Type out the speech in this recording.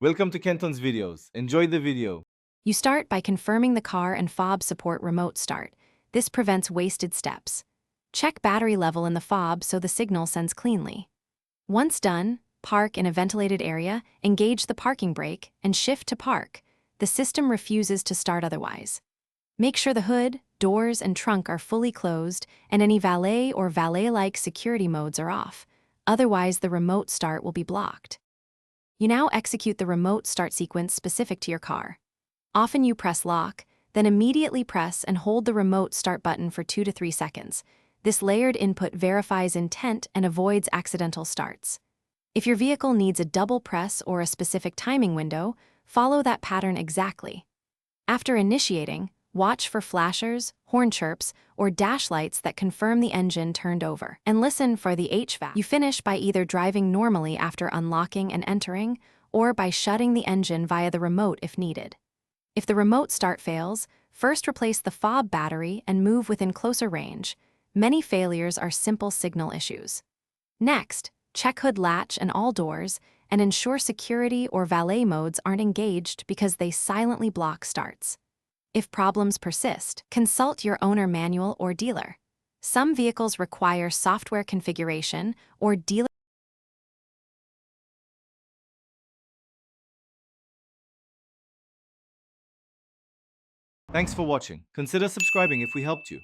Welcome to Kenton's videos. Enjoy the video. You start by confirming the car and fob support remote start. This prevents wasted steps. Check battery level in the fob so the signal sends cleanly. Once done, park in a ventilated area, engage the parking brake, and shift to park. The system refuses to start otherwise. Make sure the hood, doors, and trunk are fully closed and any valet or valet-like security modes are off. Otherwise, the remote start will be blocked. You now execute the remote start sequence specific to your car. Often you press lock, then immediately press and hold the remote start button for 2 to 3 seconds. This layered input verifies intent and avoids accidental starts. If your vehicle needs a double press or a specific timing window, follow that pattern exactly. After initiating, watch for flashers, horn chirps, or dash lights that confirm the engine turned over, and listen for the HVAC. You finish by either driving normally after unlocking and entering, or by shutting the engine via the remote if needed. If the remote start fails, first replace the fob battery and move within closer range. Many failures are simple signal issues. Next, check hood latch and all doors, and ensure security or valet modes aren't engaged because they silently block starts. If problems persist, consult your owner manual or dealer. Some vehicles require software configuration or dealer. Thanks for watching. Consider subscribing if we helped you.